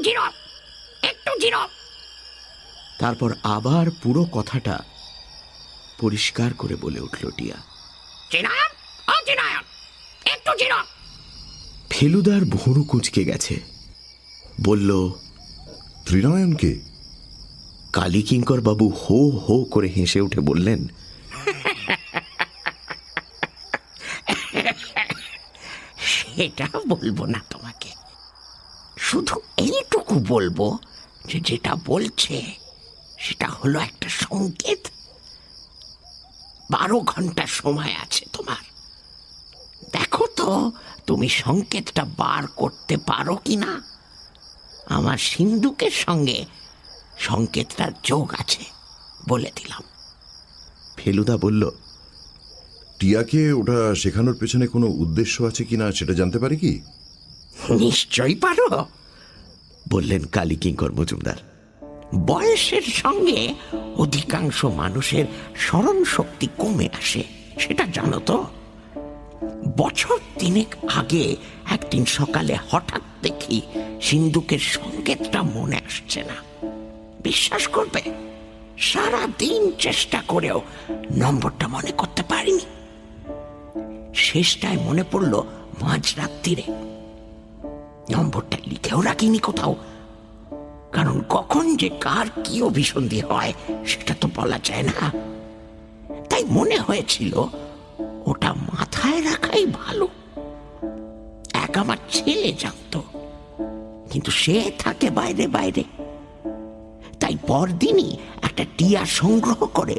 Zero, একটু zero. তারপর আবার পুরো কথাটা পরিষ্কার করে বলে উঠল টিয়া। চিনায়ন, ও চিনায়ন, একটু জিরো। ফেলুদার ভুরু কুঁচকে গেছে। বলল, ত্রিনয়নকে? কালীকিঙ্কর বাবু হো হো করে হেসে উঠে বললেন, সেটা বলবো না তোমাকে, শুধু এইটুকু বলবো যে যেটা বলছে সেটা হলো একটা সংকেত। 12 ঘন্টা সময় আছে তোমার। দেখো তো তুমি সংকেতটা বার করতে পারো কিনা। আমার সিন্ধুকের সঙ্গে সংকেতটার যোগ আছে, বলে দিলাম। ফেলুদা বলল, টিয়াকে ওটা শেখানোর পেছনে কোনো উদ্দেশ্য আছে কিনা সেটা জানতে পারি কি? নিশ্চয়ই পারো, বললেন কালীকিঙ্কর মজুমদার। বয়সের সঙ্গে অধিকাংশ মানুষের স্মরণ শক্তি কমে আসে, সেটা জানো তো। বছর 3 আগে একদিন সকালে হঠাৎ দেখি সিন্ধুকের সংকেতটা মনে আসছে না। বিশ্বাস করবে, সারা দিন চেষ্টা করেও নম্বরটা মনে করতে পারিনি। শেষটায় মনে পড়ল মাঝরাত্রিরে। নম্বরটা লিখেও রাখিনি কোথাও, কারণ কখন যে কার কি অভিসন্ধি হয় সেটা তো বলা যায় না। তাই মনে হয়েছিল ওটা মাথায় রাখাই ভালো। এক আমার ছেলে জানতো, কিন্তু সে থাকে বাইরে বাইরে। তাই পরদিনই একটা টিয়া সংগ্রহ করে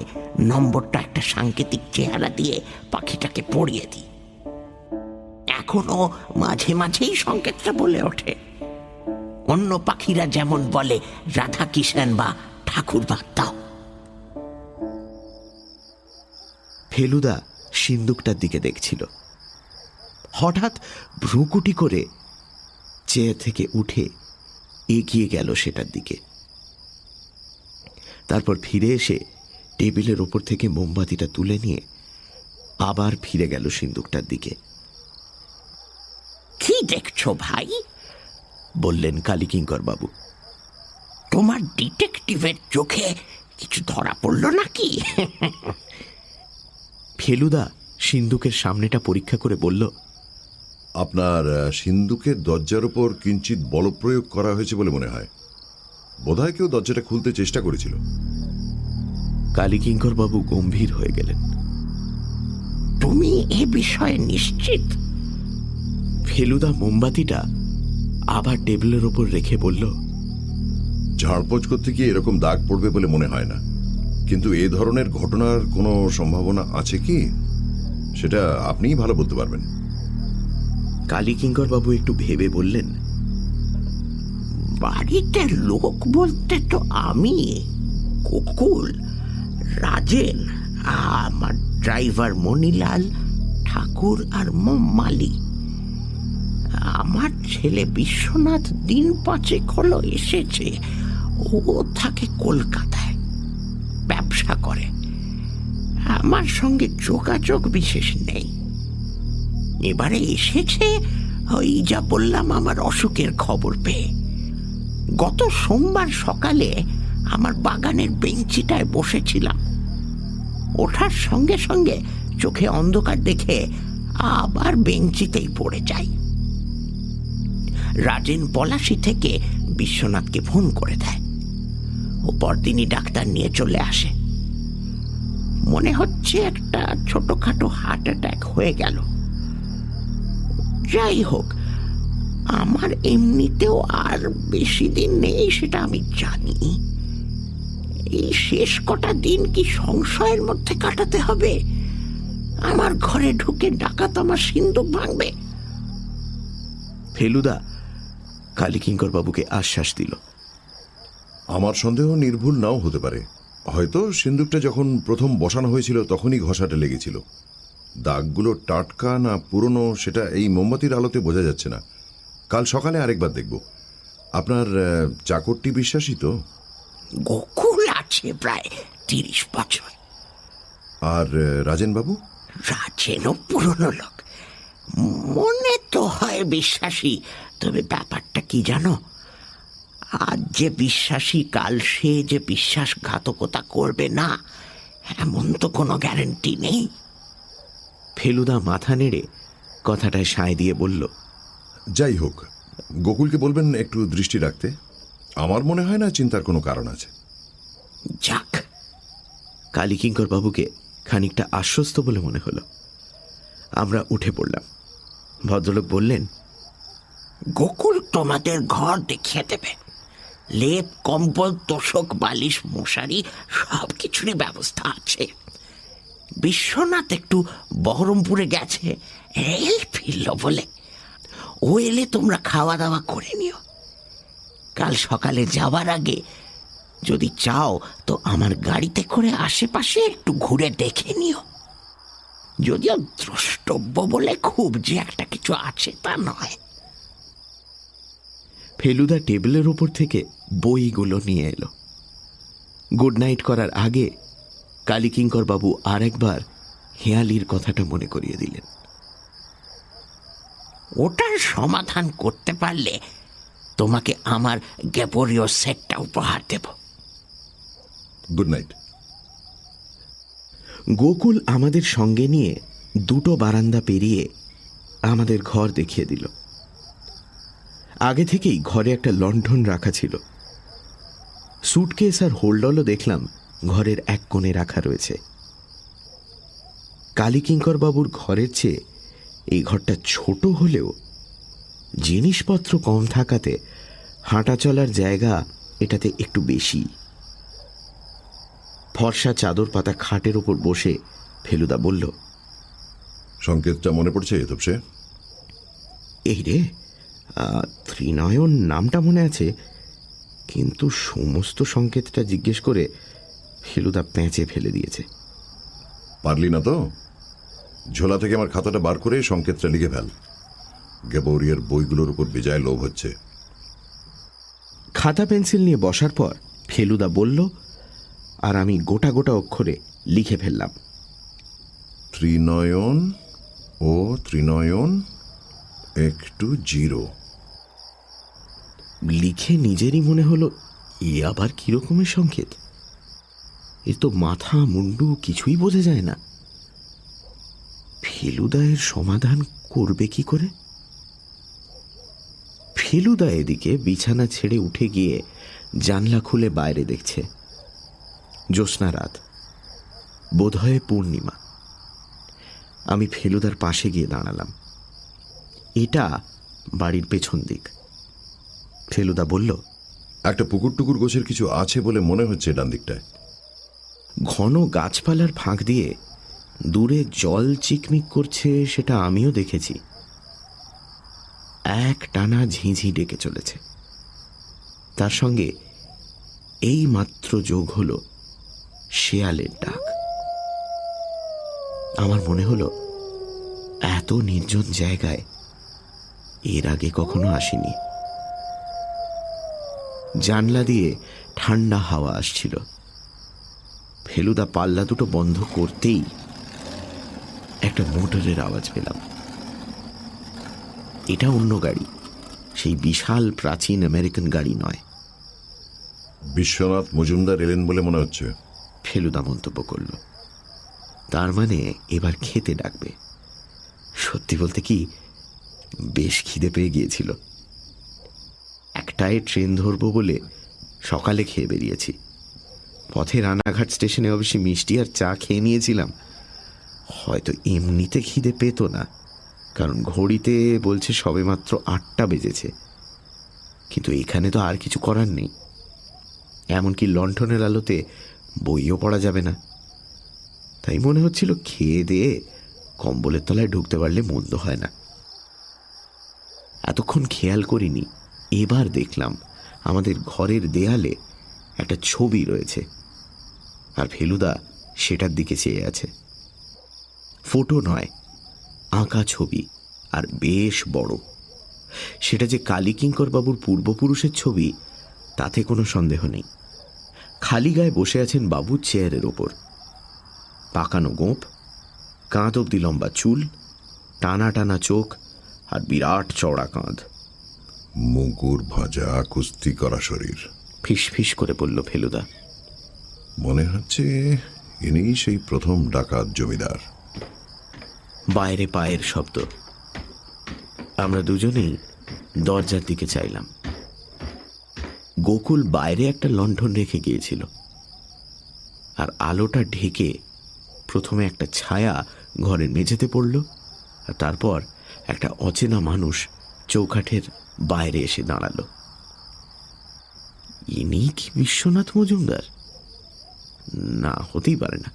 নম্বরটা একটা সাংকেতিক চেহারা দিয়ে পাখিটাকে পড়িয়ে দিই। এখনো মাঝে মাঝেই সংকেতটা বলে ওঠে। অন্য পাখিরা যেমন বলে রাধা কিষাণ বা ঠাকুর বাদ দাও। ফেলুদা সিন্দুকটার দিকে দেখছিল। হঠাৎ ভ্রুকুটি করে চেয়ার থেকে উঠে এগিয়ে গেল সেটার দিকে। তারপর ফিরে এসে টেবিলের ওপর থেকে মোমবাতিটা তুলে নিয়ে আবার ফিরে গেল সিন্দুকটার দিকে। কি দেখছো ভাই? বললেন কালীকিঙ্কর বাবু। তোমার ডিটেকটিভের চোখে কিছু ধরা পড়ল নাকি? ফেলুদা সিন্দুকের সামনেটা পরীক্ষা করে বলল, আপনার সিন্ধুকের দরজার ওপর কিঞ্চিত বলপ্রয়োগ করা হয়েছে বলে মনে হয়। বোধহয় কেউ দরজাটা খুলতে চেষ্টা করেছিল। কালীকিঙ্কর বাবু গম্ভীর হয়ে গেলেন। তুমি এ বিষয়ে নিশ্চিত? ফেলুদা মোমবাতিটা আবার টেবিলের ওপর রেখে বলল, ঝাড়পোছ করতে গিয়ে এরকম দাগ পড়বে বলে মনে হয় না, কিন্তু এ ধরনের ঘটনার কোনো সম্ভাবনা আছে কি সেটা আপনিই ভালো বলতে পারবেন। কালীকিঙ্কর বাবু একটু ভেবে বললেন, বাড়িতে লোক বলতে তো আমি, কুকুল, রাজেন, আমার ড্রাইভার মণিলাল, ঠাকুর আর মালি। আমার ছেলে বিশ্বনাথ দিন 5 হলো এসেছে। ও থাকে কলকাতায়, ব্যবসা করে। আমার সঙ্গে যোগাযোগ বিশেষ নেই। এবারে এসেছে ওই যা বললাম আমার অসুখের খবর পেয়ে। গত সোমবার সকালে আমার বাগানের বেঞ্চিটায় বসেছিলাম। ওঠার সঙ্গে সঙ্গে চোখে অন্ধকার দেখে আবার বেঞ্চিতেই পড়ে যাই। রাজেন পলাশী থেকে বিশ্বনাথকে ফোন করে দেয়। ও পরদিনই ডাক্তার নিয়ে চলে আসে। মনে হচ্ছে একটা ছোটখাটো হার্ট অ্যাটাক হয়ে গেল। যাই হোক, আমার এমনিতেও আর বেশি দিন নেই সেটা আমি জানি। এই শেষ কটা দিন কি সংশয়ের মধ্যে কাটাতে হবে? আমার ঘরে ঢুকে ডাকাত আমার সিন্দুক ভাঙবে। ফেলুদা কালীকিঙ্কর বাবুকে আশ্বাস দিল, আমার সন্দেহ নির্ভুল নাও হতে পারে। হয়তো সিন্দুকটা যখন প্রথম বসানো হয়েছিল তখনই ঘষাটা লেগেছিল। দাগগুলো টাটকা না পুরনো সেটা এই মোমবাতির আলোতে বোঝা যাচ্ছে না। কাল সকালে আরেকবার দেখব। আপনার চাকরটি বিশ্বাসী তো? গোকুল আছে প্রায় 30 বছর। আর রাজেনবাবু? রাজেনও পুরনো লোক, মনে তো হয় বিশ্বাসী। তবে ব্যাপারটা কি জানো, আজ যে বিশ্বাসী কাল সে যে বিশ্বাসঘাতকতা করবে না এমন তো কোনো গ্যারান্টি নেই। ফেলুদা মাথা নেড়ে কথাটায় সায় দিয়ে বলল, যাই হোক, গোকুলকে বলবেন একটু দৃষ্টি রাখতে। আমার মনে হয় না চিন্তার কোনো কারণ আছে। যাক, কালীকিঙ্কর বাবুকে খানিকটা আশ্বস্ত বলে মনে হলো। আমরা উঠে পড়লাম। ভদ্রলোক বললেন, গোকুল তোমাদের ঘর দেখিয়ে দেবে। লেপ, কম্বল, তোষক, বালিশ, মশারি সব কিছুরই ব্যবস্থা আছে। বিশ্বনাথ একটু বহরমপুরে গেছে, এই ফিরল বলে। ও এলে তোমরা খাওয়া দাওয়া করে নিও। কাল সকালে যাওয়ার আগে যদি চাও তো আমার গাড়িতে করে আশেপাশে একটু ঘুরে দেখে নিও। যদিও দ্রষ্টব্য বলে খুব যে একটা কিছু আছে তা নয়। ফেলুদা টেবিলের ওপর থেকে বইগুলো নিয়ে এলো। গুড নাইট করার আগে কালীকিঙ্কর বাবু আর একবার হেয়ালির কথাটা মনে করিয়ে দিলেন। ওটার সমাধান করতে পারলে তোমাকে আমার গ্যাবোরিও সেটটা উপহার দেব। Good night. গোকুল আমাদের সঙ্গে নিয়ে দুটো বারান্দা পেরিয়ে আমাদের ঘর দেখিয়ে দিল। আগে থেকেই ঘরে একটা লণ্ঠন রাখা ছিল। সুটকেস আর হোল্ডলও দেখলাম ঘরের এক কোণে রাখা রয়েছে। কালীকিঙ্কর বাবুর ঘরের চেয়ে এই ঘরটা ছোট হলেও জিনিসপত্র কম থাকাতে হাঁটা চলার জায়গা এটাতে একটু বেশি। ফর্সা চাদর পাতা খাটের ওপর বসে ফেলুদা বলল, সংকেতটা মনে পড়ছে তপসে? এই রে, ত্রিনয়ন নামটা মনে আছে, কিন্তু সমস্ত সংকেতটা জিজ্ঞেস করে ফেলুদা পেঁচে ফেলে দিয়েছে। পারলি না তো? ঝোলা থেকে আমার খাতাটা বার করে সংকেতটা লিখে ফেল। গ্যাবোরিয়ার বইগুলোর উপর বেজায় লোভ হচ্ছে। খাতা পেন্সিল নিয়ে বসার পর ফেলুদা বলল, আর আমি গোটা গোটা অক্ষরে লিখে ফেললাম, ত্রিনয়ন ও ত্রিনয়ন একটু জিরো। লিখে নিজেরই মনে হলো, এ আবার কিরকমের সংকেত? এ তো মাথা মুন্ডু কিছুই বোঝা যায় না। ফেলুদা এর সমাধান করবে কি করে? ফেলুদা এদিকে বিছানা ছেড়ে উঠে গিয়ে জানলা খুলে বাইরে দেখছে। জ্যোৎস্না রাত, বোধহয় পূর্ণিমা। আমি ফেলুদার পাশে গিয়ে দাঁড়ালাম। এটা বাড়ির পেছন দিক। ফেলুদা বলল, একটা পুকুর টুকুর গোছের কিছু আছে বলে মনে হচ্ছে ডান দিকটায়। ঘন গাছপালার ফাঁক দিয়ে দূরে জল চিকমিক করছে, সেটা আমিও দেখেছি। এক টানা ঝিঁঝি ডেকে চলেছে। তার সঙ্গে এই মাত্র যোগ হল শেয়ালের ডাক। আমার মনে হলো এত নির্জন জায়গায় এর আগে কখনো আসিনি। জানলা দিয়ে ঠান্ডা হাওয়া আসছিল। ফেলুদা পাল্লা দুটো বন্ধ করতেই একটা মোটরের আওয়াজ পেলাম। এটা অন্য গাড়ি, সেই বিশাল প্রাচীন আমেরিকান গাড়ি নয়। বিশ্বনাথ মজুমদার এলেন বলে মনে হচ্ছে, ফেলুদা মন্তব্য করল। তার মানে এবার খেতে ডাকবে। সত্যি বলতে কি, বেশ খিদে পেয়ে গিয়েছিল। একটায় ট্রেন ধরবো বলে সকালে খেয়ে বেরিয়েছি। পথে রানাঘাট স্টেশনে অবশ্যই মিষ্টি আর চা খেয়ে নিয়েছিলাম। হয়তো এমনিতে খিদে পেত না, কারণ ঘড়িতে বলছে সবেমাত্র 8টা বেজেছে। কিন্তু এখানে তো আর কিছু করার নেই। এমনকি লণ্ঠনের আলোতে বইও পড়া যাবে না। তাই মনে হচ্ছিল খেয়ে দিয়ে কম্বলের তলায় ঢুকতে পারলে মন্দ হয় না। এতক্ষণ খেয়াল করিনি, এবার দেখলাম আমাদের ঘরের দেয়ালে একটা ছবি রয়েছে, আর ফেলুদা সেটার দিকে চেয়ে আছে। ফটো নয়, আঁকা ছবি, আর বেশ বড়। সেটা যে কালীকিঙ্কর বাবুর পূর্বপুরুষের ছবি তাতে কোনো সন্দেহ নেই। খালি গায়ে বসে আছেন বাবু চেয়ারের ওপর। পাকানো গোঁফ, কাঁধ অব্দি লম্বা চুল, টানা টানা চোখ, আর বিরাট চওড়া কাঁধ। মুগুর ভাজা, কুস্তি করা শরীর। ফিস ফিস করে বলল ফেলুদা। মনে হচ্ছে ইনি সেই প্রথম ডাকাত জমিদার। বাইরে পায়ের শব্দ। আমরা দুজনেই দরজার দিকে চাইলাম। গোকুল বাইরে একটা লণ্ঠন রেখে গিয়েছিল, আর আলোটা ঢেকে প্রথমে একটা ছায়া ঘরের মেঝেতে পড়ল, আর তারপর একটা অচেনা মানুষ চৌকাঠের বাইরে এসে দাঁড়ালো। ইনি কি বিশ্বনাথ মজুমদার? না, হতেই পারে না।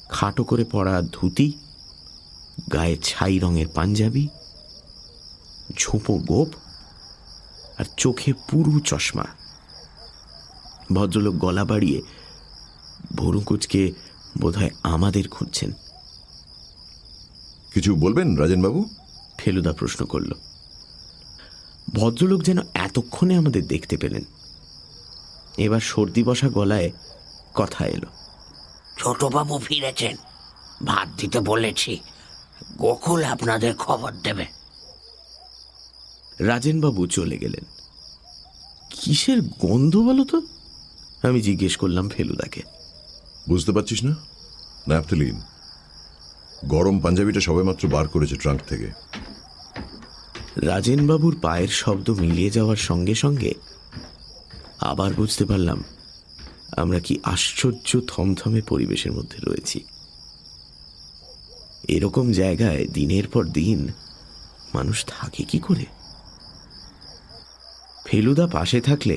খাটো করে পরা ধুতি, গায়ে ছাই রঙের পাঞ্জাবি, ঝোঁপো গোপ, আর চোখে পুরু চশমা। ভদ্রলোক গলা বাড়িয়ে ভরুকুচকে বোধহয় আমাদের খুঁজছেন। কিছু বলবেন রাজেনবাবু? ফেলুদা প্রশ্ন করল। ভদ্রলোক যেন এতক্ষণে আমাদের দেখতে পেলেন। এবার সর্দি বসা গলায় কথা এলো। ছোটবাবু ফিরেছেন, ভাত দিতে বলেছি, গোকুল আপনাদের খবর দেবে। রাজেনবাবু চলে গেলেন। কিসের গন্ধ বলো তো? আমি জিজ্ঞেস করলাম ফেলুদাকে। বুঝতে পারছিস না? ন্যাপথলিন। গরম পাঞ্জাবিটা সবেমাত্র বার করেছে ট্রাঙ্ক থেকে। রাজেনবাবুর পায়ের শব্দ মিলিয়ে যাওয়ার সঙ্গে সঙ্গে আবার বুঝতে পারলাম আমরা কি আশ্চর্য থমথমে পরিবেশের মধ্যে রয়েছি। এরকম জায়গায় দিনের পর দিন মানুষ থাকে কি করে? ফেলুদা পাশে থাকলে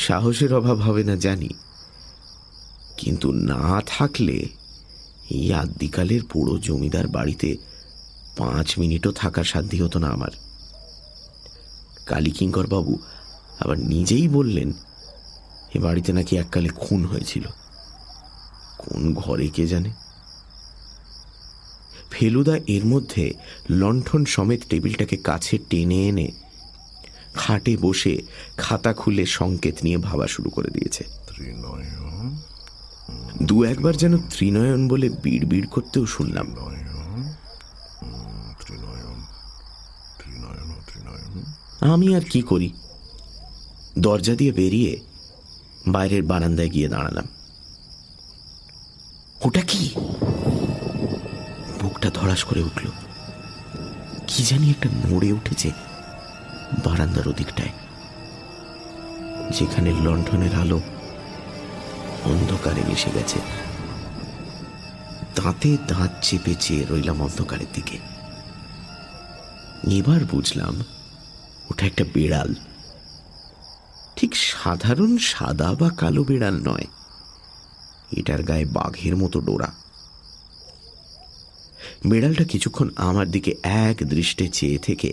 সাহসের অভাব হবে না জানি, কিন্তু না থাকলে এই আদ্যিকালের পুরো জমিদার বাড়িতে 5 মিনিটও থাকার সাধ্য হতো না আমার। কালীকিঙ্কর বাবু আবার নিজেই বললেন এ বাড়িতে নাকি এককালে খুন হয়েছিল। কোন ঘরে কে জানে। ফেলুদা এর মধ্যে লণ্ঠন সমেত টেবিলটাকে কাছে টেনে এনে খাটে বসে খাতা খুলে সংকেত নিয়ে ভাবা শুরু করে দিয়েছে। দু একবার যেন ত্রিনয়ন বলে বিড় বিড় করতেও শুনলাম। আমি আর কি করি, দরজা দিয়ে বেরিয়ে বাইরের বারান্দায় গিয়ে দাঁড়ালাম। ওটা কি? বুকটা ধড়াস করে উঠল। কি জানি একটা নড়ে উঠেছে বারান্দার ওদিকটায়, যেখানে লণ্ঠনের আলো অন্ধকারে মিশে গেছে। দাঁতে দাঁত চেপে চেয়ে রইলাম অন্ধকারের দিকে। এবার বুঝলাম ওটা একটা বিড়াল। ঠিক সাধারণ সাদা বা কালো বিড়াল নয়, এটার গায়ে বাঘের মতো ডোরা। বিড়ালটা কিছুক্ষণ আমার দিকে এক দৃষ্টে চেয়ে থেকে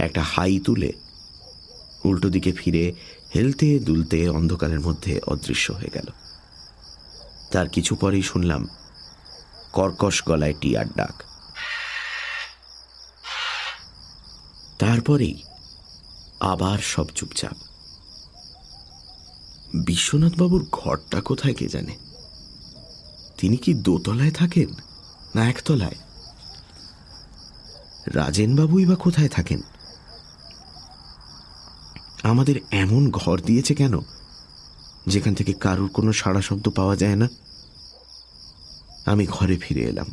একটা হাই তুলে উল্টো দিকে ফিরে হেলতে দুলতে অন্ধকারের মধ্যে অদৃশ্য হয়ে গেল। তার কিছু পরেই শুনলাম কর্কশ গলায় টিয়ার ডাক। তারপরেই আবার সব চুপচাপ। বিশ্বনাথবাবুর ঘরটা কোথায় কে জানে? তিনি কি দোতলায় থাকেন না একতলায়? রাজেনবাবুই বা কোথায় থাকেন? আমাদের এমন ঘর দিয়েছে কেন যেখান থেকে কারুর কোনো সাড়া শব্দ পাওয়া যায় না? আমি ঘরে ফিরে এলাম।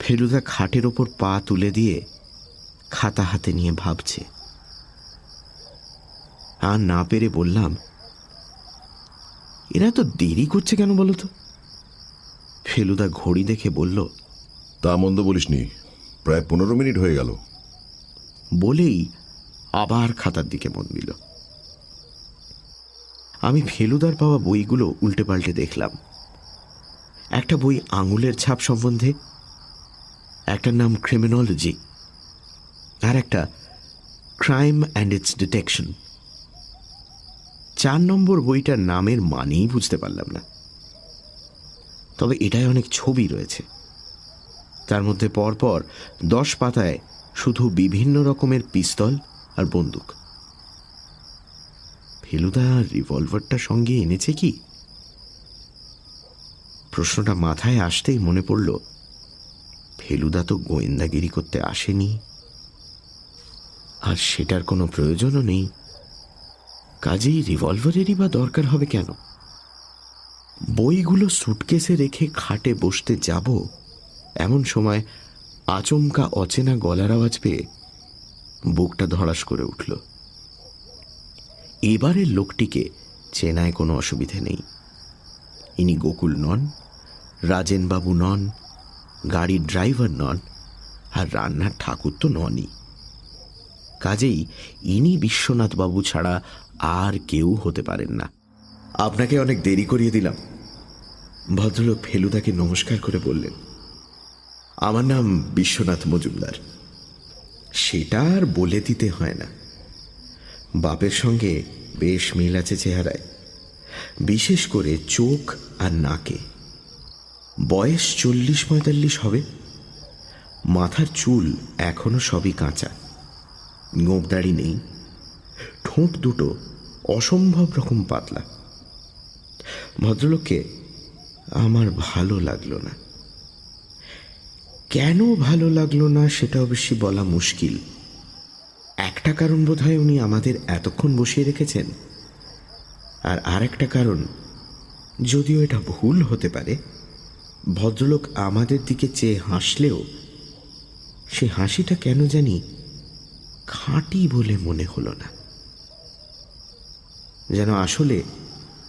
ফেলুদা খাটের ওপর পা তুলে দিয়ে খাতা হাতে নিয়ে ভাবছে। আর না পেরে বললাম, এরা তো দেরি করছে কেন বলো তো? ফেলুদা ঘড়ি দেখে বলল, তা মন্দ বলিসনি, প্রায় 15 মিনিট হয়ে গেল। বলেই আবার খাতার দিকে মন দিল। আমি ফেলুদার পাওয়া বইগুলো উল্টে পাল্টে দেখলাম। একটা বই আঙুলের ছাপ সম্বন্ধে, একটার নাম ক্রিমিনোলজি, আর একটা ক্রাইম অ্যান্ড ইটস ডিটেকশন। 4 নম্বর বইটার নামের মানেই বুঝতে পারলাম না, তবে এটায় অনেক ছবি রয়েছে। তার মধ্যে পরপর 10 পাতায় শুধু বিভিন্ন রকমের পিস্তল আর বন্দুক। ফেলুদা রিভলভারটা সঙ্গে এনেছে কি? প্রশ্নটা মাথায় আসতেই মনে পড়ল, ফেলুদা তো গোয়েন্দাগিরি করতে আসেনি। আর সেটার কোনো প্রয়োজনও নেই। কাজেই রিভলভারেরই বা দরকার হবে কেন? বইগুলো সুটকেসে রেখে খাটে বসতে যাব, এমন সময় আচমকা অচেনা গলার আওয়াজ পেয়ে বুকটা ধড়াস করে উঠল। এবারের লোকটিকে চেনায় কোনো অসুবিধে নেই। ইনি গোকুল নন, রাজেনবাবু নন, গাড়ির ড্রাইভার নন, আর রান্নার ঠাকুর তো ননই। কাজেই ইনি বিশ্বনাথবাবু ছাড়া আর কেউ হতে পারেন না। আপনাকে অনেক দেরি করিয়ে দিলাম। ভদ্রলোক ফেলুদাকে নমস্কার করে বললেন, আমার নাম বিশ্বনাথ মজুমদার। সেটা আর বলে দিতে হয় না। বাপের সঙ্গে বেশ মিল আছে চেহারায়, বিশেষ করে চোখ আর নাকে। বয়স 40-45 হবে। মাথার চুল এখনো সবই কাঁচা, গোঁপদাড়ি নেই, ঠোঁট দুটো অসম্ভব রকম পাতলা। ভদ্রলোককে আমার ভালো লাগলো না। কেন ভালো লাগলো না সেটা অবশ্যই বলা মুশকিল। একটা কারণ বোধ হয় উনি আমাদের এতক্ষণ বসিয়ে রেখেছেন, আর আরেকটা কারণ, যদিও এটা ভুল হতে পারে, ভদ্রলোক আমাদের দিকে চেয়ে হাসলেও সে হাসিটা কেন জানি খাঁটি বলে মনে হলো না। যেন আসলে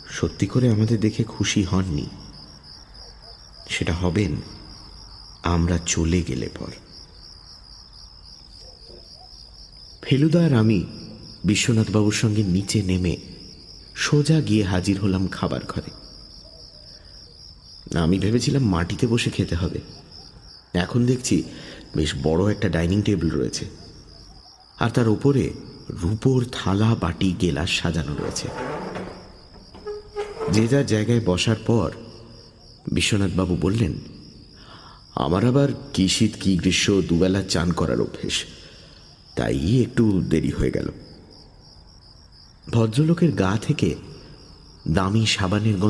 সত্যি করে আমাদের দেখে খুশি হননি। সেটা হবেন আমরা চলে গেলে পর। ফেলুদা আর আমি বিশ্বনাথবাবুর সঙ্গে নিচে নেমে সোজা গিয়ে হাজির হলাম খাবার ঘরে। আমি ভেবেছিলাম মাটিতে বসে খেতে হবে। এখন দেখছি বেশ বড় একটা ডাইনিং টেবিল রয়েছে, আর তার উপরে রূপোর থালা, বাটি, গেলাস সাজানো রয়েছে। যে যার জায়গায় বসার পর বিশ্বনাথবাবু বললেন, আমার আবার কি শীত কি গ্রীষ্ম দুবেলা চান করার অভ্যেস, তাই একটু দেরি হয়ে গেল। ভদ্রলোকের গা থেকে দামি সাবানের গন্ধ